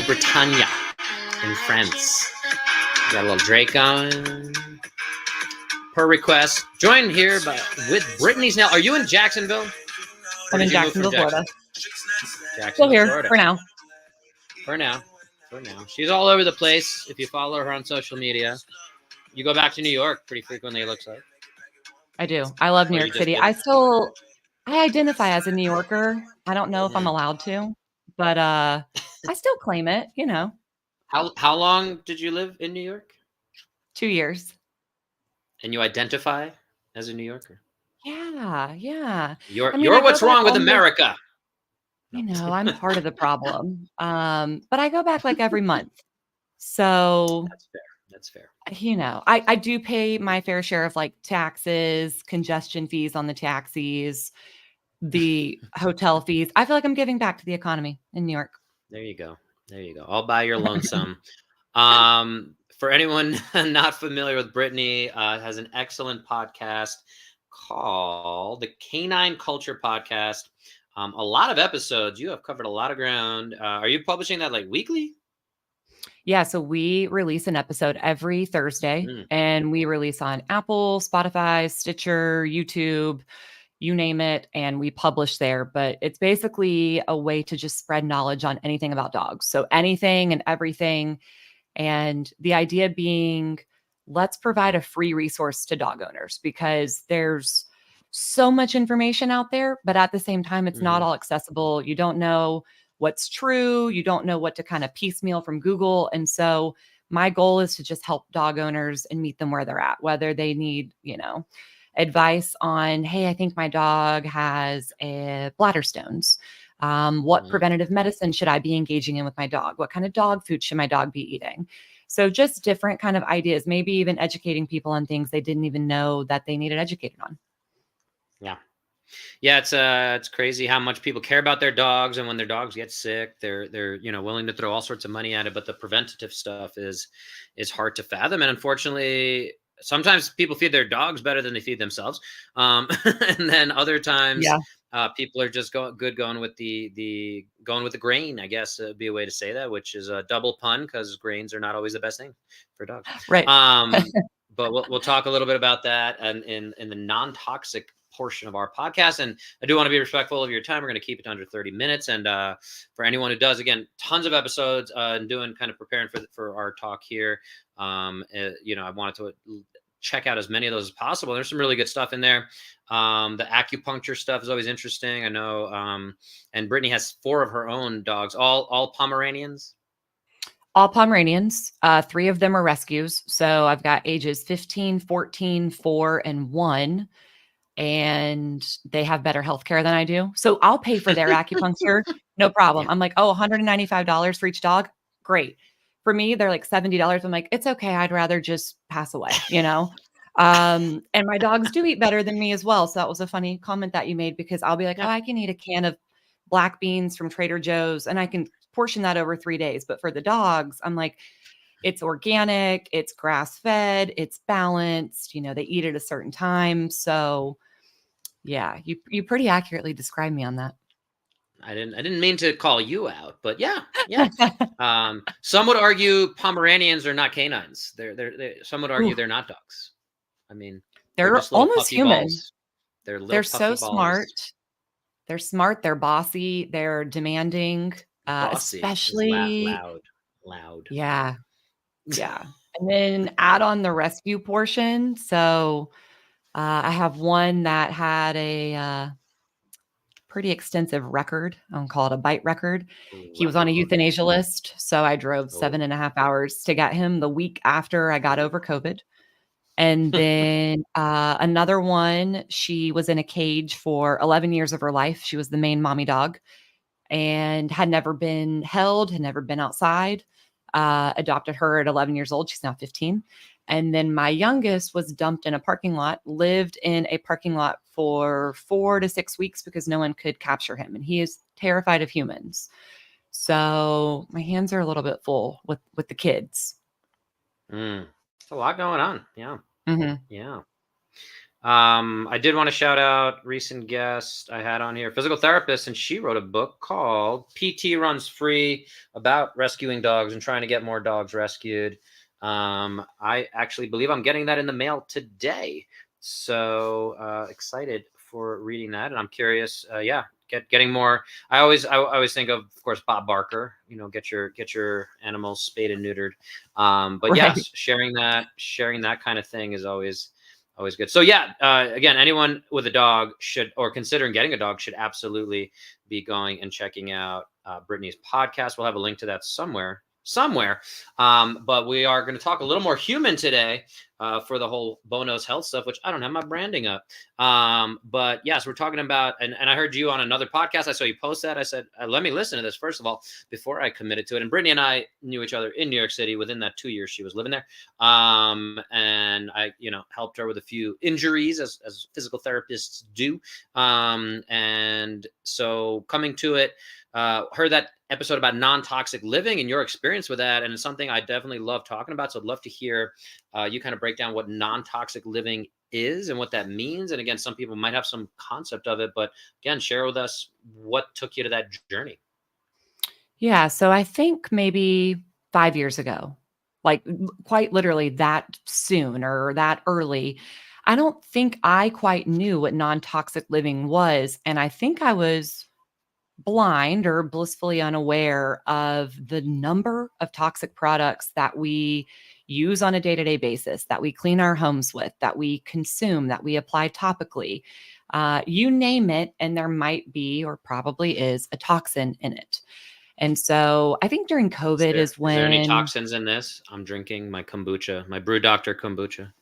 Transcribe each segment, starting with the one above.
Bretagne in France. Got a little Drake going. Per request. Joined here with Brittany Snell. Are you in Jacksonville? I'm in Jacksonville, Florida. Jacksonville, here Florida. for now. For now. She's all over the place. If you follow her on social media, you go back to New York pretty frequently, it looks like. I do. I love New York City. I identify as a New Yorker. I don't know if I'm allowed to, but I still claim it, you know. How long did you live in New York? 2 years. And you identify as a New Yorker? Yeah. You're what's wrong with America. You know, I'm part of the problem. But I go back like every month. So That's fair. You know, I do pay my fair share of like taxes, congestion fees on the taxis, the hotel fees. I feel like I'm giving back to the economy in New York. There you go. All by your lonesome. For anyone not familiar with Brittany, has an excellent podcast called the Canine Culture Podcast. A lot of episodes. You have covered a lot of ground. Are you publishing that like weekly? Yeah, so we release an episode every Thursday, and we release on Apple, Spotify, Stitcher, YouTube, you name it, and we publish there. But it's basically a way to just spread knowledge on anything about dogs. So anything and everything. And the idea being, let's provide a free resource to dog owners because there's so much information out there, but at the same time, it's not all accessible. You don't know what's true. You don't know what to kind of piecemeal from Google. And so my goal is to just help dog owners and meet them where they're at, whether they need, you know, advice on, hey, I think my dog has bladder stones. What preventative medicine should I be engaging in with my dog? What kind of dog food should my dog be eating? So just different kind of ideas, maybe even educating people on things they didn't even know that they needed educated on. Yeah, it's crazy how much people care about their dogs, and when their dogs get sick, they're willing to throw all sorts of money at it. But the preventative stuff is hard to fathom, and unfortunately, sometimes people feed their dogs better than they feed themselves, and then other times, people are just going with the grain. I guess would be a way to say that, which is a double pun because grains are not always the best thing for dogs, right? But we'll talk a little bit about that and in the non-toxic portion of our podcast. And I do want to be respectful of your time. We're going to keep it to under 30 minutes. And for anyone who does, again, tons of episodes and preparing for our talk here. I wanted to check out as many of those as possible. There's some really good stuff in there. The acupuncture stuff is always interesting. I know. And Brittany has 4 of her own dogs, all Pomeranians. All Pomeranians. 3 of them are rescues. So I've got ages 15, 14, 4, and 1. And they have better healthcare than I do. So I'll pay for their acupuncture. No problem. I'm like, $195 for each dog. Great. For me, they're like $70. I'm like, it's okay. I'd rather just pass away, you know? And my dogs do eat better than me as well. So that was a funny comment that you made because I'll be like, I can eat a can of black beans from Trader Joe's and I can portion that over 3 days. But for the dogs, I'm like, it's organic, it's grass fed, it's balanced, you know, they eat at a certain time. So yeah, you pretty accurately described me on that. I didn't mean to call you out, but yeah. Some would argue Pomeranians are not canines. Some would argue they're not dogs. I mean, they're almost human. They're so smart. They're smart. They're bossy. They're demanding. Especially loud. Yeah. And then add on the rescue portion. So I have one that had a pretty extensive record. I'll call it a bite record. He was on a euthanasia list. So I drove 7.5 hours to get him the week after I got over COVID. And then another one, she was in a cage for 11 years of her life. She was the main mommy dog and had never been held, had never been outside. Adopted her at 11 years old. She's now 15. And then my youngest was dumped in a parking lot, lived in a parking lot for 4 to 6 weeks because no one could capture him. And he is terrified of humans. So my hands are a little bit full with the kids. It's a lot going on. Yeah. Mm-hmm. Yeah. I did want to shout out recent guest I had on here, physical therapist, and she wrote a book called PT Runs Free about rescuing dogs and trying to get more dogs rescued. I actually believe I'm getting that in the mail today. So excited for reading that. And I'm curious, getting more. I always think of course, Bob Barker, get your animals spayed and neutered. But Right. yes, sharing that kind of thing is always good. So again, anyone with a dog or considering getting a dog should absolutely be going and checking out Brittany's podcast. We'll have a link to that somewhere. But we are going to talk a little more human today for the whole Bono's health stuff, which I don't have my branding up. But yes, we're talking about, and I heard you on another podcast. I saw you post that. I said, let me listen to this first of all before I committed to it. And Brittany and I knew each other in New York City within that 2 years she was living there. And I, helped her with a few injuries as physical therapists do. And so coming to it, heard that episode about non-toxic living and your experience with that. And it's something I definitely love talking about. So I'd love to hear you kind of break down what non-toxic living is and what that means. And again, some people might have some concept of it, but again, share with us what took you to that journey. Yeah. So I think maybe 5 years ago, like quite literally that soon or that early, I don't think I quite knew what non-toxic living was. And I think I was blind or blissfully unaware of the number of toxic products that we use on a day-to-day basis, that we clean our homes with, that we consume, that we apply topically. You name it, and there might be or probably is a toxin in it. And so I think during COVID Is there any when toxins in this? I'm drinking my kombucha, my Brew Doctor kombucha.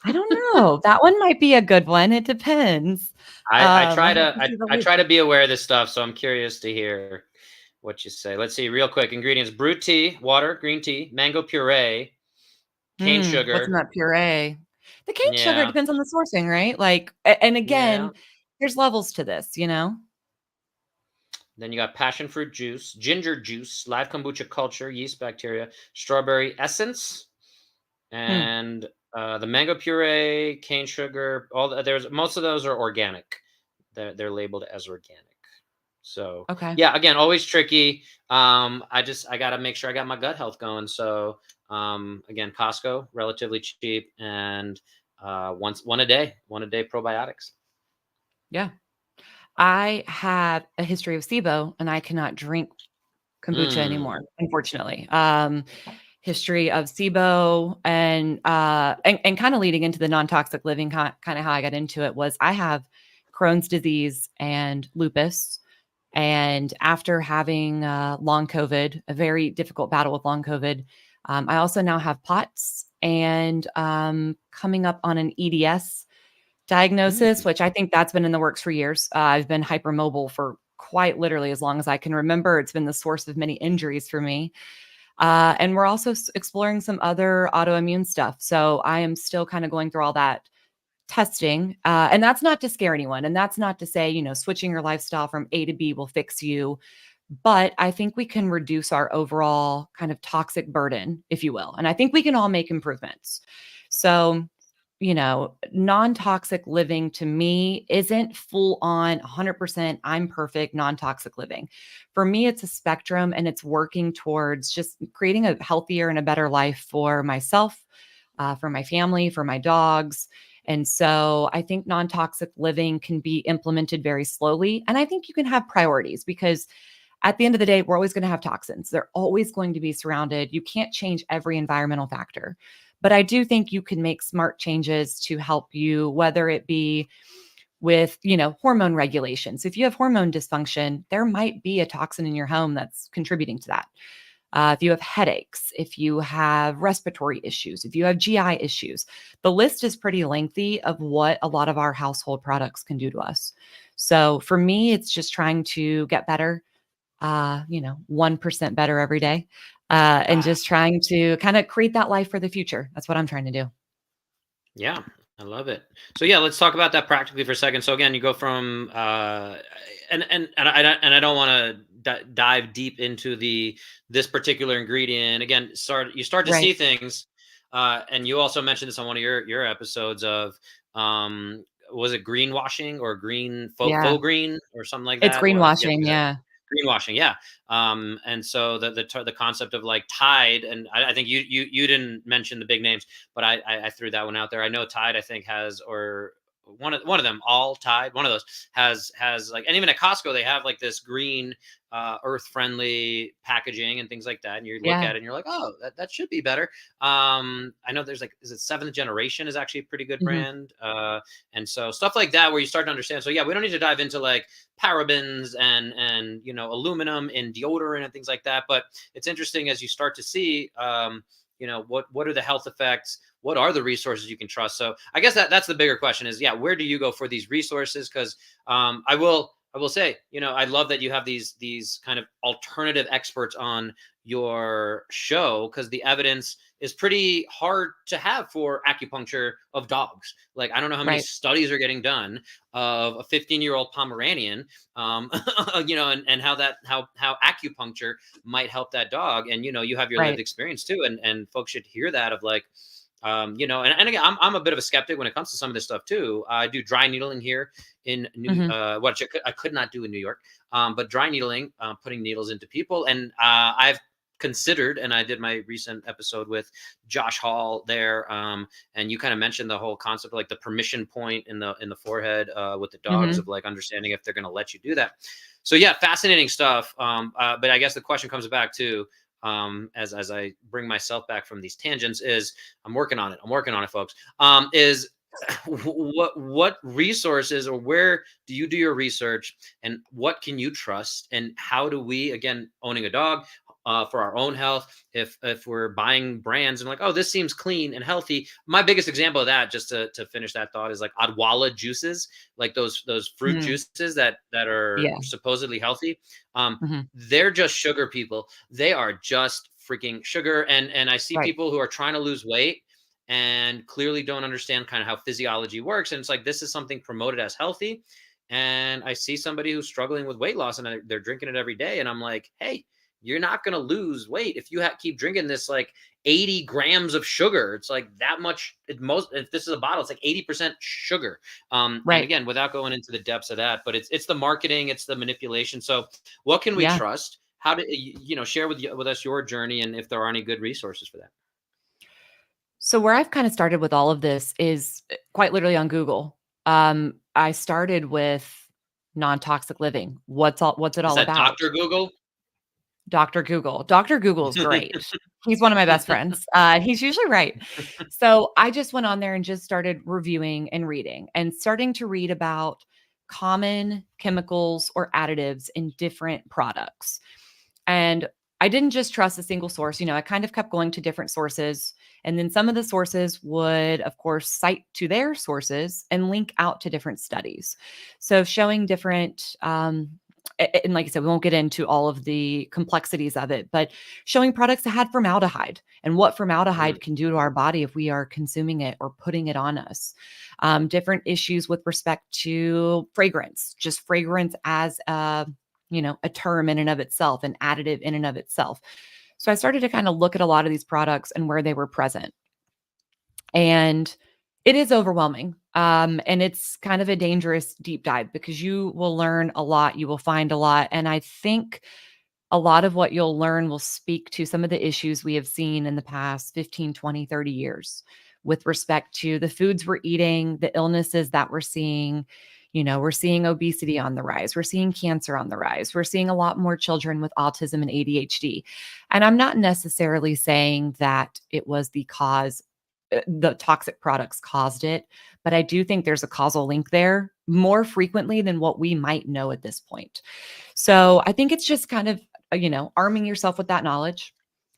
I don't know. That one might be a good one. It depends. I I try have to to see the I try label. to be aware of this stuff, so I'm curious to hear what you say. Let's see, real quick. Ingredients: brewed tea, water, green tea, mango puree, cane What's in sugar. that puree? The cane sugar Yeah, depends on the sourcing, right? Like, and yeah. again, there's levels to this, you know? Then you got passion fruit juice, ginger juice, live kombucha culture, yeast bacteria, strawberry essence, Hmm. and the mango puree, cane sugar. There's most of those are organic. They're labeled as organic. So Okay. yeah, again, always tricky. I gotta make sure I got my gut health going. So again, Costco, relatively cheap, and one a day probiotics. Yeah. I have a history of SIBO and I cannot drink kombucha anymore, Mm. unfortunately. History of SIBO and kind of leading into the non-toxic living, kind of how I got into it was I have Crohn's disease and lupus. And after having long COVID, a very difficult battle with long COVID, I also now have POTS and coming up on an EDS diagnosis, Mm. which I think that's been in the works for years. I've been hypermobile for quite literally as long as I can remember. It's been the source of many injuries for me. And we're also exploring some other autoimmune stuff. So I am still kind of going through all that testing. And that's not to scare anyone. And that's not to say, switching your lifestyle from A to B will fix you. But I think we can reduce our overall kind of toxic burden, if you will. And I think we can all make improvements. So, non-toxic living to me isn't full on 100% I'm perfect non-toxic living. For me, it's a spectrum and it's working towards just creating a healthier and a better life for myself, for my family, for my dogs. And so I think non toxic living can be implemented very slowly. And I think you can have priorities because at the end of the day, we're always going to have toxins. They're always going to be surrounded. You can't change every environmental factor. But I do think you can make smart changes to help you, whether it be with, hormone regulations. If you have hormone dysfunction, there might be a toxin in your home that's contributing to that. If you have headaches, if you have respiratory issues, if you have GI issues, the list is pretty lengthy of what a lot of our household products can do to us. So for me, it's just trying to get better, 1% better every day, and Ah, just trying to kind of create that life for the future. That's what I'm trying to do. yeah, I love it. So yeah, let's talk about that practically for a second. So again, you go from and I don't want to dive deep into this particular ingredient. Again, you start to see Right. things and you also mentioned this on one of your episodes of, was it greenwashing or Yeah. faux green or something like It's that? Well, I forget the greenwashing. exact Yeah. greenwashing. Yeah. And so the concept of like Tide, and I think you didn't mention the big names, but I threw that one out there. I know Tide, I think has, or one of them, all Tide, one of those has like, and even at Costco they have like this green, earth friendly packaging and things like that, and you look Yeah. at it and you're like, oh, that should be better. I know there's like, is it Seventh Generation is actually a pretty good Mhm. brand, and so stuff like that where you start to understand. So yeah, we don't need to dive into like parabens and aluminum in deodorant and things like that, but it's interesting as you start to see, what are the health effects, what are the resources you can trust. So I guess that's the bigger question is, yeah, where do you go for these resources? Because I will say, I love that you have these kind of alternative experts on your show, because the evidence is pretty hard to have for acupuncture of dogs. Like, I don't know how many Right. studies are getting done of a 15-year-old Pomeranian, and how acupuncture might help that dog. And you have your lived Right. experience too, and folks should hear that of like, and again, I'm a bit of a skeptic when it comes to some of this stuff too. I do dry needling here in Mhm. what I could not do in New York, but dry needling, putting needles into people, and I've considered, and I did my recent episode with Josh Hall there, and you kind of mentioned the whole concept of like the permission point in the forehead, with the dogs, Mhm. of like understanding if they're going to let you do that. So yeah, fascinating stuff. But I guess the question comes back to, as I bring myself back from these tangents, is I'm working on it. I'm working on it, folks. Is what resources, or where do you do your research, and what can you trust, and how do we, again, owning a dog, for our own health, if we're buying brands and like, oh, this seems clean and healthy. My biggest example of that, just to finish that thought, is like Adwala juices, like those fruit Mhm. juices that are Yeah. supposedly healthy. Mhm. They're just sugar, people. They are just freaking sugar. And I see Right. people who are trying to lose weight and clearly don't understand kind of how physiology works. And it's like, this is something promoted as healthy. And I see somebody who's struggling with weight loss and they're drinking it every day. And I'm like, hey, you're not going to lose weight if you keep drinking this like 80 grams of sugar. It's like that much. If this is a bottle, it's like 80% sugar. And Right. again, without going into the depths of that, but it's the marketing, it's the manipulation. So what can we Yeah. trust? How do share with us your journey, and if there are any good resources for that? So where I've kind of started with all of this is quite literally on Google. I started with non-toxic living. What's it Is all that about? Dr. Google? Dr. Google. Dr. Google is great. He's one of my best friends. He's usually right. So I just went on there and just started reviewing and reading and starting to read about common chemicals or additives in different products. And I didn't just trust a single source. I kind of kept going to different sources. And then some of the sources would, of course, cite to their sources and link out to different studies. So showing different, and like I said, we won't get into all of the complexities of it, but showing products that had formaldehyde and what Mm, formaldehyde can do to our body if we are consuming it or putting it on us. Different issues with respect to fragrance, just fragrance as a term in and of itself, an additive in and of itself. So I started to kind of look at a lot of these products and where they were present. And it is overwhelming. And it's kind of a dangerous deep dive because you will learn a lot, you will find a lot. And I think a lot of what you'll learn will speak to some of the issues we have seen in the past 15, 20, 30 years with respect to the foods we're eating, the illnesses that we're seeing. We're seeing obesity on the rise. We're seeing cancer on the rise. We're seeing a lot more children with autism and ADHD. And I'm not necessarily saying that it was the toxic products caused it, but I do think there's a causal link there more frequently than what we might know at this point. So I think it's just kind of, arming yourself with that knowledge,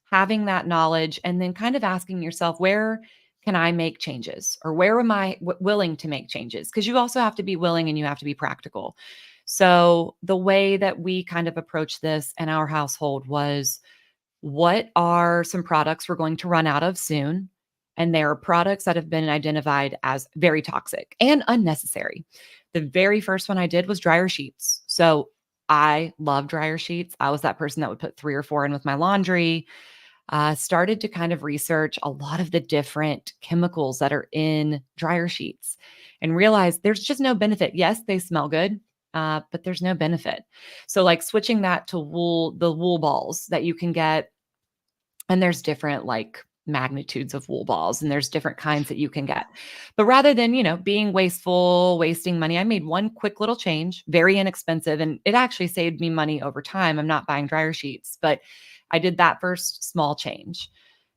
having that knowledge, and then kind of asking yourself, where can I make changes, or where am I willing to make changes? Because you also have to be willing and you have to be practical. So the way that we kind of approached this in our household was, what are some products we're going to run out of soon? And there are products that have been identified as very toxic and unnecessary. The very first one I did was dryer sheets. So I love dryer sheets. I was that person that would put 3 or 4 in with my laundry. started to kind of research a lot of the different chemicals that are in dryer sheets and realized there's just no benefit. Yes, they smell good, but there's no benefit. So like switching that to the wool balls that you can get, and there's different like magnitudes of wool balls and there's different kinds that you can get. But rather than, being wasteful, wasting money, I made one quick little change, very inexpensive, and it actually saved me money over time. I'm not buying dryer sheets, but I did that first small change.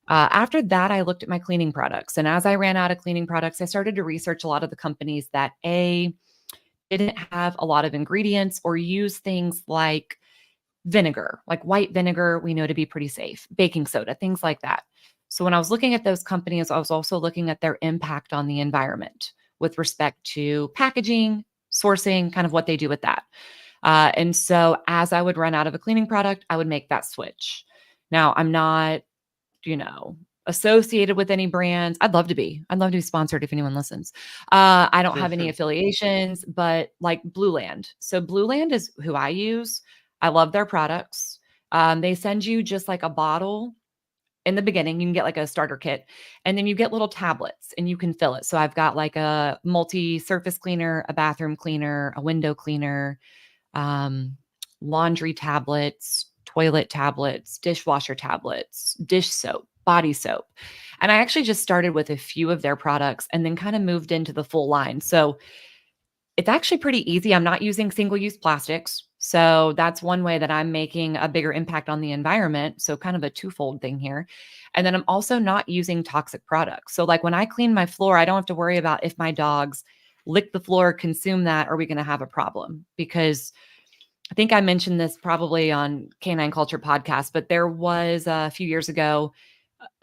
After that, I looked at my cleaning products. And as I ran out of cleaning products, I started to research a lot of the companies that didn't have a lot of ingredients or use things like vinegar, like white vinegar, we know to be pretty safe, baking soda, things like that. So when I was looking at those companies, I was also looking at their impact on the environment with respect to packaging, sourcing, kind of what they do with that. And so as I would run out of a cleaning product, I would make that switch. Now, I'm not, associated with any brands. I'd love to be sponsored if anyone listens. I don't have any affiliations, but like Blue Land. So Blue Land is who I use. I love their products. They send you just like a bottle in the beginning. You can get like a starter kit, and then you get little tablets and you can fill it. So I've got like a multi-surface cleaner, a bathroom cleaner, a window cleaner, laundry tablets, toilet tablets, dishwasher tablets, dish soap, body soap. And I actually just started with a few of their products and then kind of moved into the full line. So it's actually pretty easy. I'm not using single-use plastics. So that's one way that I'm making a bigger impact on the environment. So kind of a twofold thing here. And then I'm also not using toxic products. So like when I clean my floor, I don't have to worry about if my dogs lick the floor, consume that, are we going to have a problem? Because I think I mentioned this probably on Canine Culture Podcast, but there was a few years ago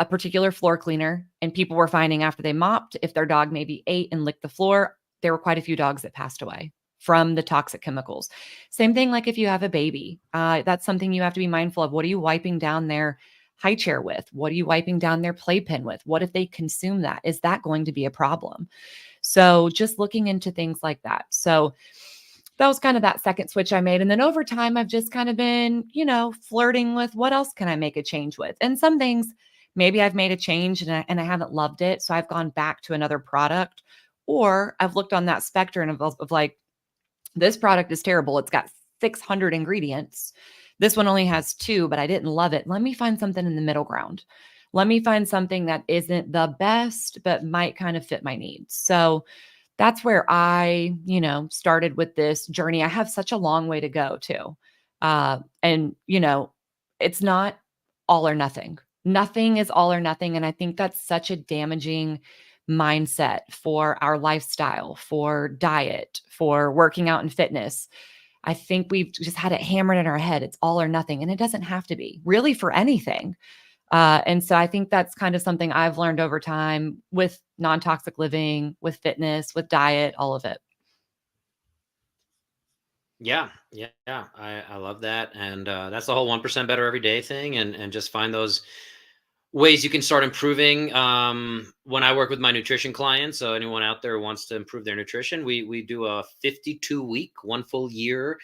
a particular floor cleaner, and people were finding after they mopped, if their dog maybe ate and licked the floor, there were quite a few dogs that passed away from the toxic chemicals. Same thing like if you have a baby, that's something you have to be mindful of. What are you wiping down their high chair with? What are you wiping down their playpen with? What if they consume that? Is that going to be a problem? So just looking into things like that. So that was kind of that second switch I made. And then over time, I've just kind of been, flirting with what else can I make a change with? And some things, maybe I've made a change and I haven't loved it. So I've gone back to another product, or I've looked on that spectrum of like, this product is terrible. It's got 600 ingredients. This one only has 2, but I didn't love it. Let me find something in the middle ground. Let me find something that isn't the best, but might kind of fit my needs. So that's where I, started with this journey. I have such a long way to go too. And it's not all or nothing. Nothing is all or nothing. And I think that's such a damaging mindset for our lifestyle, for diet, for working out and fitness. I think we've just had it hammered in our head. It's all or nothing. And it doesn't have to be really for anything. And so I think that's kind of something I've learned over time with non-toxic living, with fitness, with diet, all of it. Yeah. I love that. And that's the whole 1% better every day thing. And just find those ways you can start improving. When I work with my nutrition clients, so anyone out there who wants to improve their nutrition, we do a 52-week, 1 full year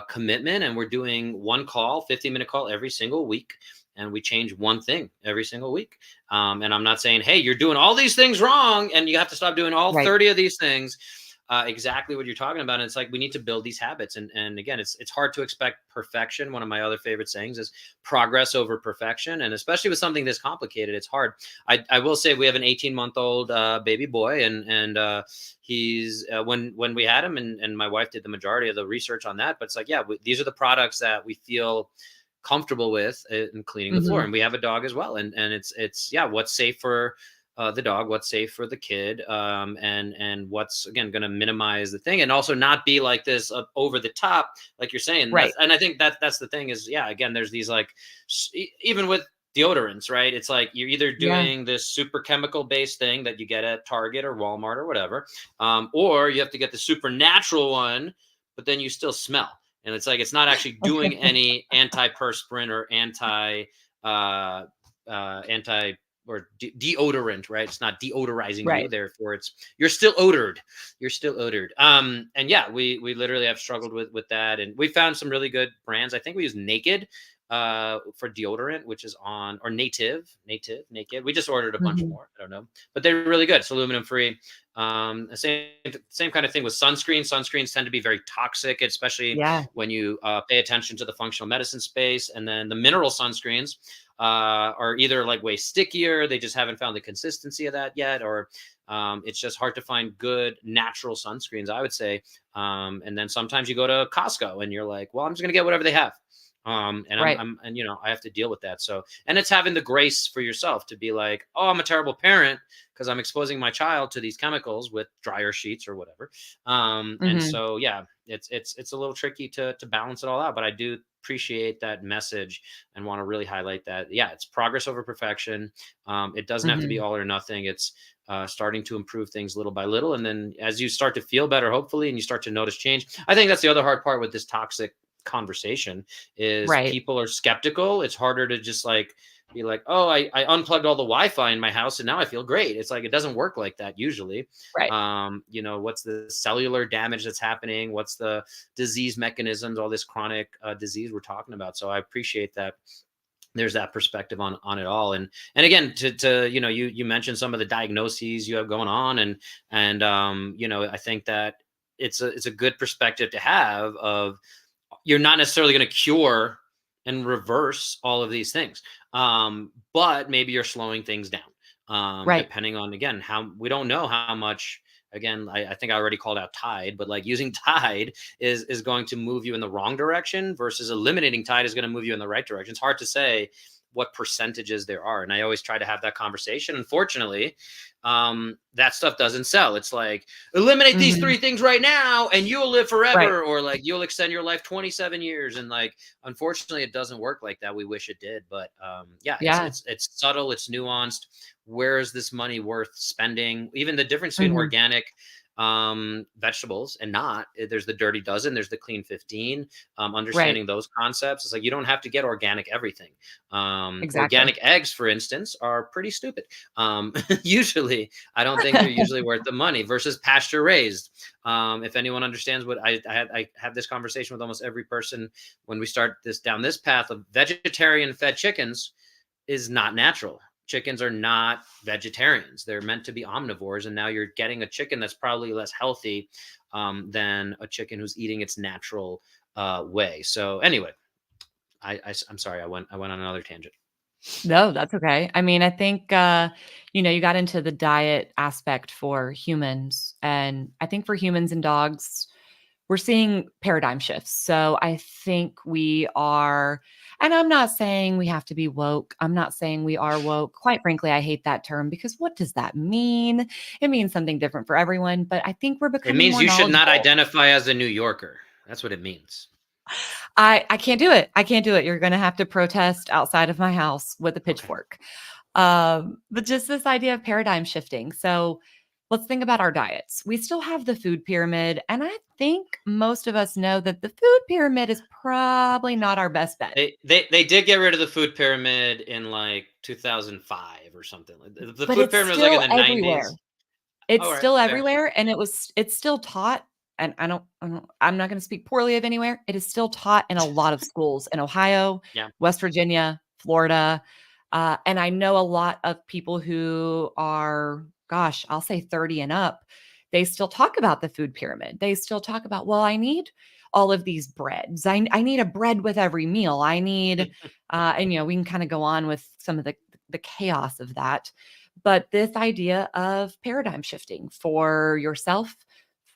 commitment. And we're doing one call, 15-minute call every single week. And we change one thing every single week. And I'm not saying, hey, you're doing all these things wrong and you have to stop doing all 30 of these things. Exactly what you're talking about. And it's like, we need to build these habits. And again, it's hard to expect perfection. One of my other favorite sayings is progress over perfection. And especially with something this complicated, it's hard. I will say we have an 18-month-old baby boy, and he's when we had him, and my wife did the majority of the research on that. But it's like, these are the products that we feel comfortable with in cleaning the floor. And we have a dog as well. And it's what's safe for the dog, what's safe for the kid, and what's, again, going to minimize the thing, and also not be like this over the top, like you're saying. Right. And I think that's the thing is, again, there's these like, even with deodorants, right? It's like you're either doing this super chemical based thing that you get at Target or Walmart or whatever, or you have to get the super natural one, but then you still smell. And it's like, it's not actually doing any antiperspirant or deodorant, right? It's not deodorizing you. Therefore you're still odored. And we literally have struggled with that. And we found some really good brands. I think we use Naked for deodorant, which is on, or naked. We just ordered a bunch Mhm. more. I don't know, but they're really good. It's aluminum free. Same kind of thing with sunscreen. Sunscreens tend to be very toxic, especially Yeah. when you pay attention to the functional medicine space. And then the mineral sunscreens are either like way stickier. They just haven't found the consistency of that yet, or it's just hard to find good natural sunscreens, I would say. And then sometimes you go to Costco and you're like, well, I'm just gonna get whatever they have. And Right. and I have to deal with that. So, and it's having the grace for yourself to be like, oh, I'm a terrible parent because I'm exposing my child to these chemicals with dryer sheets or whatever. And Mhm. so, yeah, it's a little tricky to balance it all out. But I do appreciate that message and want to really highlight that. Yeah, it's progress over perfection. It doesn't have to be Mhm. all or nothing. It's starting to improve things little by little. And then as you start to feel better, hopefully, and you start to notice change, I think that's the other hard part with this toxic conversation is Right. people are skeptical. It's harder to just like be like, oh, I unplugged all the Wi-Fi in my house and now I feel great. It's like it doesn't work like that usually. Right. What's the cellular damage that's happening? What's the disease mechanisms, all this chronic disease we're talking about. So I appreciate that there's that perspective on it all. And again, to you mentioned some of the diagnoses you have going on, and I think that it's a good perspective to have of you're not necessarily going to cure and reverse all of these things. But maybe you're slowing things down. Right. Depending on, again, how we don't know how much, again, I think I already called out Tide, but like using Tide is going to move you in the wrong direction versus eliminating Tide is going to move you in the right direction. It's hard to say what percentages there are. And I always try to have that conversation. Unfortunately, that stuff doesn't sell. It's like, eliminate these Mhm. 3 things right now and you'll live Right. forever, or like you'll extend your life 27 years. And like, unfortunately, it doesn't work like that. We wish it did. But yeah, Yeah. it's subtle, it's nuanced. Where is this money worth spending? Even the difference between Mhm. organic vegetables and not, there's the dirty dozen, there's the clean 15. Right. Understanding those concepts, it's like you don't have to get organic everything. Exactly. Organic eggs, for instance, are pretty stupid. Usually, I don't think they're usually worth the money versus pasture raised. If anyone understands what I have this conversation with almost every person when we start this down this path of vegetarian fed chickens is not natural. Chickens are not vegetarians. They're meant to be omnivores. And now you're getting a chicken that's probably less healthy than a chicken who's eating its natural way. So anyway, I'm sorry. I went on another tangent. No, that's okay. I mean, I think, you got into the diet aspect for humans. And I think for humans and dogs, we're seeing paradigm shifts. So I think we are, and I'm not saying we have to be woke. I'm not saying we are woke. Quite frankly, I hate that term because what does that mean? It means something different for everyone. But I think we're It becoming means more you should not knowledgeable. identify as a New Yorker. That's what it means. I can't do it. I can't do it. You're going to have to protest outside of my house with a Okay. pitchfork. But just this idea of paradigm shifting. So let's think about our diets. We still have the food pyramid. And I think most of us know that the food pyramid is probably not our best bet. They did get rid of the food pyramid in like 2005 or something. The But food it's pyramid was like in still the everywhere. 90s. It's All right, still fair. everywhere, and it's still taught, and I'm not gonna speak poorly of anywhere. It is still taught in a lot of schools in Ohio, Yeah. West Virginia, Florida, and I know a lot of people who are, gosh, I'll say 30 and up, they still talk about the food pyramid. They still talk about, "Well, I need all of these breads. I need a bread with every meal. I need," and, we can kinda go on with some of the chaos of that. But this idea of paradigm shifting for yourself,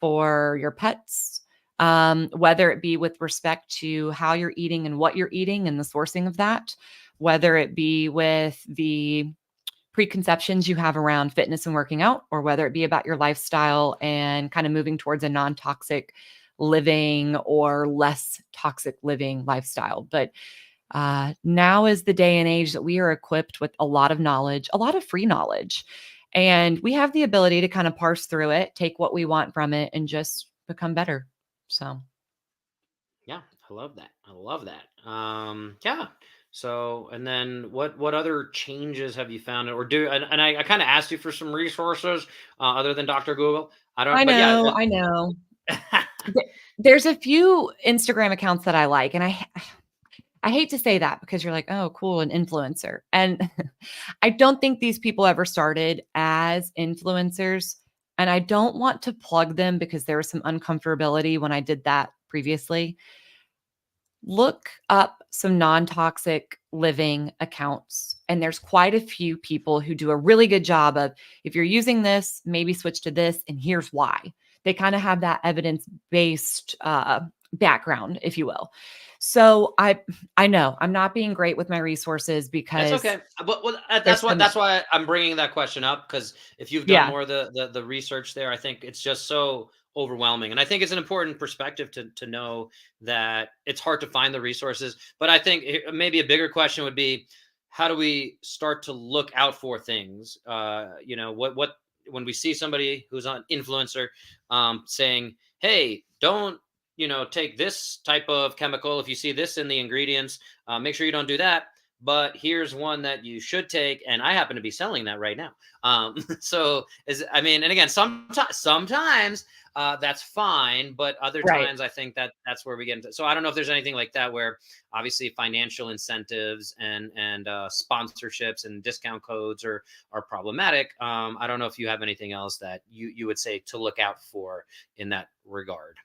for your pets, whether it be with respect to how you're eating and what you're eating and the sourcing of that, whether it be with the preconceptions you have around fitness and working out, or whether it be about your lifestyle and kind of moving towards a non toxic living or less toxic living lifestyle. But now is the day and age that we are equipped with a lot of knowledge, a lot of free knowledge, and we have the ability to kind of parse through it, take what we want from it, and just become better. So, Yeah, I love that. I love that. Yeah. So, and then what other changes have you found, or do? And I kind of asked you for some resources other than Dr. Google. I don't, I but yeah. know, I know. There's a few Instagram accounts that I like, and I hate to say that because you're like, oh, cool, an influencer. And I don't think these people ever started as influencers. And I don't want to plug them because there was some uncomfortability when I did that previously. Look up some non-toxic living accounts. And there's quite a few people who do a really good job of, if you're using this, maybe switch to this, and here's why. They kind of have that evidence-based background, if you will. So I know I'm not being great with my resources That's because okay. there's so That's many. why I'm bringing that question up, because if you've done Yeah, more of the research there, I think it's just so overwhelming, and I think it's an important perspective to know that it's hard to find the resources. But I think maybe a bigger question would be, how do we start to look out for things? What when we see somebody who's an influencer saying, "Hey, don't." Take this type of chemical. If you see this in the ingredients, make sure you don't do that, but here's one that you should take, and I happen to be selling that right now. So and again, sometimes that's fine, but other right. times I think that's where we get into. So I don't know if there's anything like that where obviously financial incentives and sponsorships and discount codes are problematic. I don't know if you have anything else that you would say to look out for in that regard.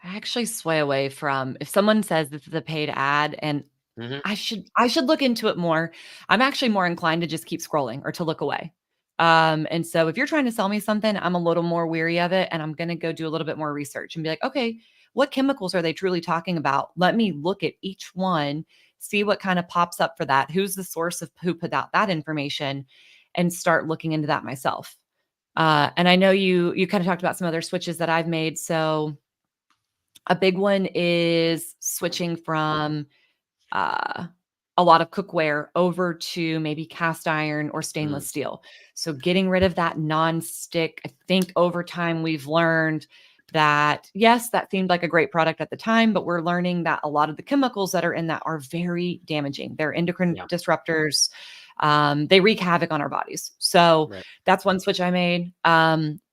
I actually sway away from if someone says this is a paid ad and Hmm. I should look into it more. I'm actually more inclined to just keep scrolling or to look away. And so if you're trying to sell me something, I'm a little more weary of it and I'm going to go do a little bit more research and be like, okay, what chemicals are they truly talking about? Let me look at each one, see what kind of pops up for that. Who's the source of who put out that information and start looking into that myself. And I know you kind of talked about some other switches that I've made. So a big one is switching from uh, a lot of cookware over to maybe cast iron or Mm, stainless steel. So getting rid of that non-stick. I think over time we've learned that yes, that seemed like a great product at the time, but we're learning that a lot of the chemicals that are in that are very damaging. They're endocrine yeah. disruptors. They wreak havoc on our bodies. So Right. that's one switch I made.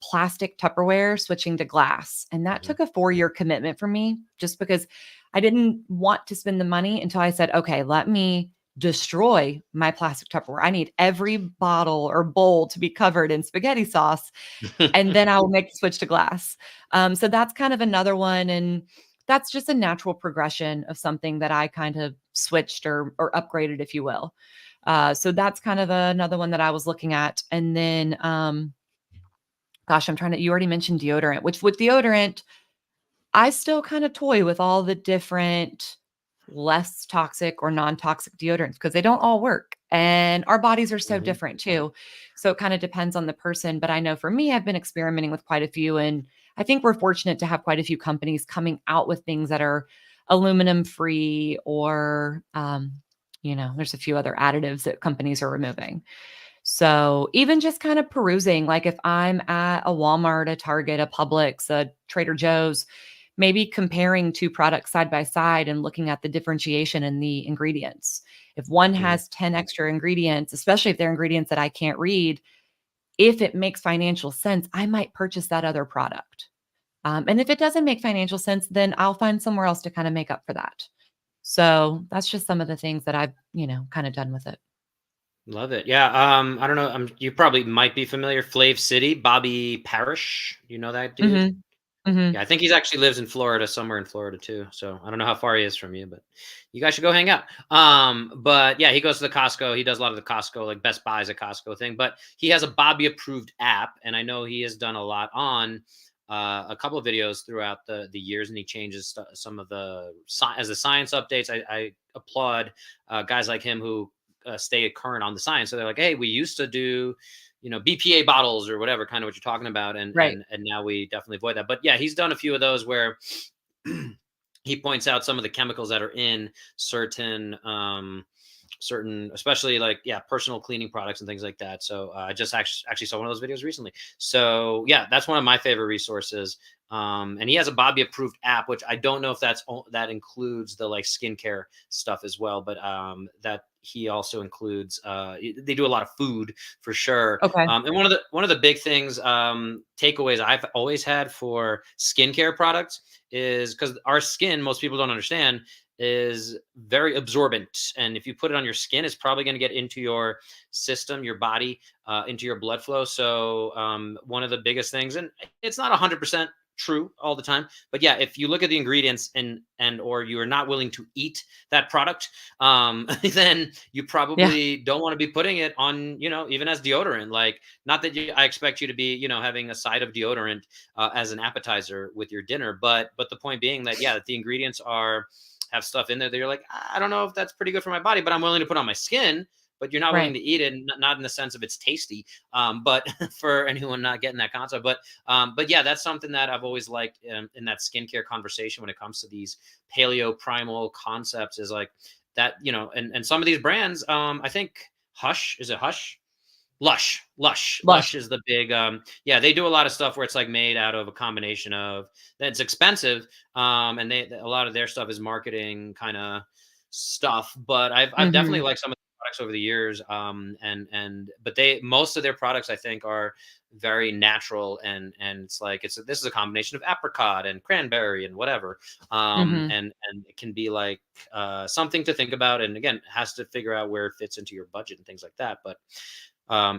Plastic Tupperware, switching to glass. And that Hmm. took a 4-year commitment for me just because I didn't want to spend the money until I said, okay, let me destroy my plastic Tupperware. I need every bottle or bowl to be covered in spaghetti sauce, and then I'll make the switch to glass. So that's kind of another one. And that's just a natural progression of something that I kind of switched or upgraded, if you will. So that's kind of another one that I was looking at. And then, gosh, you already mentioned deodorant, which with deodorant, I still kind of toy with all the different less toxic or non-toxic deodorants because they don't all work. And our bodies are so Hmm. different too. So it kind of depends on the person. But I know for me, I've been experimenting with quite a few. And I think we're fortunate to have quite a few companies coming out with things that are aluminum free or, there's a few other additives that companies are removing. So even just kind of perusing, like if I'm at a Walmart, a Target, a Publix, a Trader Joe's, maybe comparing two products side by side and looking at the differentiation in the ingredients. If one Hmm. has 10 extra ingredients, especially if they're ingredients that I can't read, if it makes financial sense, I might purchase that other product. And if it doesn't make financial sense, then I'll find somewhere else to kind of make up for that. So that's just some of the things that I've, kind of done with it. Love it. Yeah. I don't know. You probably might be familiar. Flav City, Bobby Parrish. You know that dude? Hmm. Hmm. Yeah, I think he's actually lives in Florida, somewhere in Florida too. So I don't know how far he is from you, but you guys should go hang out. But yeah, he goes to the Costco. He does a lot of the Costco, like Best Buy's a Costco thing. But he has a Bobby approved app, and I know he has done a lot on a couple of videos throughout the years, and he changes some of as the science updates. I applaud guys like him who stay current on the science. So they're like, hey, we used to do BPA bottles or whatever, kind of what you're talking about. And Right. and and now we definitely avoid that. But yeah, he's done a few of those where he points out some of the chemicals that are in certain, especially like, yeah, personal cleaning products and things like that. So I just actually saw one of those videos recently. So yeah, that's one of my favorite resources. And he has a Bobby approved app, which I don't know if that includes the like skincare stuff as well, but that he also includes they do a lot of food for sure. Okay. And one of the big things, takeaways I've always had for skincare products is, because our skin, most people don't understand, is very absorbent. And if you put it on your skin, it's probably going to get into your system, your body, into your blood flow. So one of the biggest things, and it's not 100% true all the time, but yeah, if you look at the ingredients and or you are not willing to eat that product, then you probably don't want to be putting it on, even as deodorant. Like, not that I expect you to be, having a side of deodorant as an appetizer with your dinner, but the point being that, yeah, that the ingredients have stuff in there that you're like, I don't know if that's pretty good for my body, but I'm willing to put on my skin. But you're not willing to eat it, not in the sense of it's tasty, but for anyone not getting that concept. But yeah, that's something that I've always liked in that skincare conversation when it comes to these paleo primal concepts, is like that, and some of these brands, I think Hush, is it Hush? Lush is the big, yeah, they do a lot of stuff where it's like made out of a combination of, that's expensive, and a lot of their stuff is marketing kind of stuff, but I've definitely liked some of the products over the years, but most of their products, I think, are very natural, and it's like this is a combination of apricot and cranberry and whatever, and it can be like something to think about, and again, has to figure out where it fits into your budget and things like that. But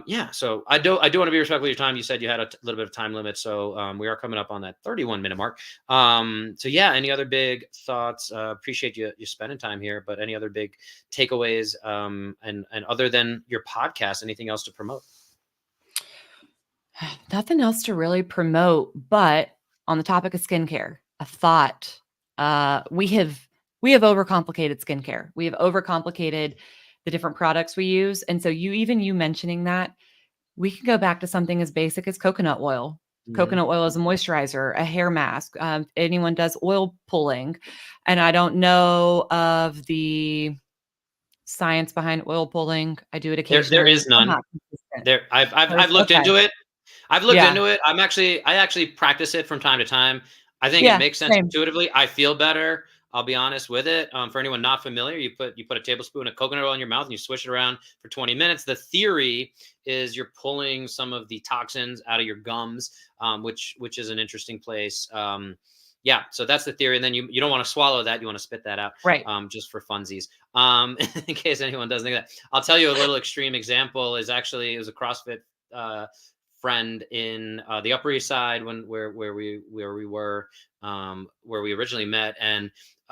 yeah, so I do want to be respectful of your time. You said you had a little bit of time limit, so we are coming up on that 31-minute mark. So yeah, any other big thoughts? Appreciate you spending time here, but any other big takeaways, and other than your podcast, anything else to promote? Nothing else to really promote, but on the topic of skincare, a thought. We have overcomplicated skincare. We have overcomplicated the different products we use. And so you mentioning that, we can go back to something as basic as coconut oil. Coconut oil is a moisturizer, a hair mask. Anyone does oil pulling, and I don't know of the science behind oil pulling. I do it occasionally. There is none. I've looked into it. I've looked into it. I actually practice it from time to time. I think it makes sense intuitively. I feel better. I'll be honest with it. For anyone not familiar, you put a tablespoon of coconut oil in your mouth and you swish it around for 20 minutes. The theory is you're pulling some of the toxins out of your gums, which is an interesting place. Yeah, so that's the theory. And then you don't want to swallow that. You want to spit that out, right? Just for funsies. In case anyone doesn't think that. I'll tell you a little extreme example. It was a CrossFit friend in the Upper East Side where we were, where we originally met, and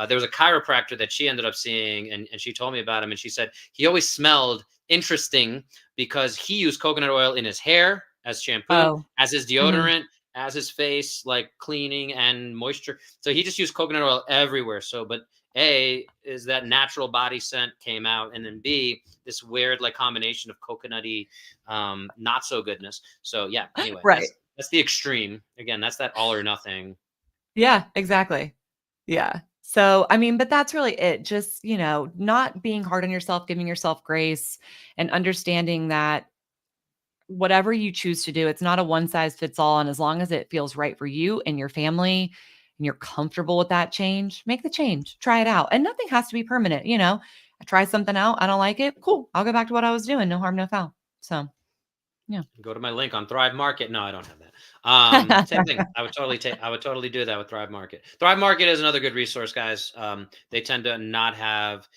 there was a chiropractor that she ended up seeing, and she told me about him, and she said he always smelled interesting because he used coconut oil in his hair as shampoo, as his deodorant, as his face, like cleaning and moisture. So he just used coconut oil everywhere. So, but A, is that natural body scent came out, and then B, this weird like combination of coconutty, not so goodness. So yeah, anyway, right. That's the extreme. Again, that's that all or nothing. Yeah, exactly. Yeah. So, I mean, but that's really it. Just, not being hard on yourself, giving yourself grace, and understanding that whatever you choose to do, it's not a one size fits all. And as long as it feels right for you and your family, and you're comfortable with that change, make the change, try it out. And nothing has to be permanent. I try something out. I don't like it. Cool. I'll go back to what I was doing. No harm, no foul. So, yeah. Go to my link on Thrive Market. No, I don't have that. Same thing. I would totally do that with Thrive Market. Thrive Market is another good resource, guys. They tend to not have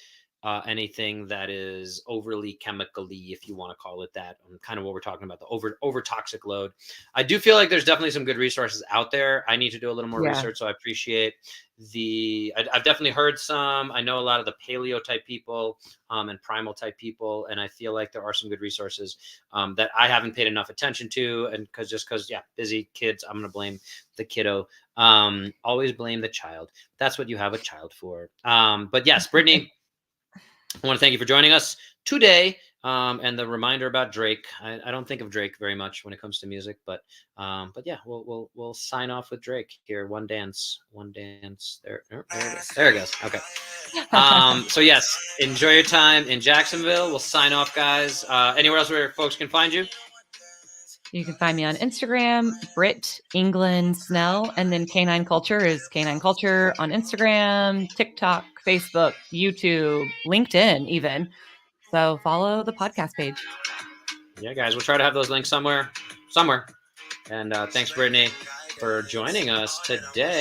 anything that is overly chemically, if you want to call it that, kind of what we're talking about, the over toxic load. I do feel like there's definitely some good resources out there. I need to do a little more research, so I appreciate I've definitely heard some. I know a lot of the paleo type people and primal type people, and I feel like there are some good resources that I haven't paid enough attention to, and because busy kids, I'm gonna blame the kiddo. Always blame the child. That's what you have a child for. But yes, Brittany, I want to thank you for joining us today, and the reminder about Drake. I don't think of Drake very much when it comes to music, but yeah, we'll sign off with Drake here. One dance. There it goes. Okay. So yes, enjoy your time in Jacksonville. We'll sign off, guys. Anywhere else where folks can find you? You can find me on Instagram, Britt England Snell, and then Canine Culture is Canine Culture on Instagram, TikTok, Facebook, YouTube, LinkedIn, even. So follow the podcast page. Yeah, guys, we'll try to have those links somewhere. And thanks, Brittany, for joining us today.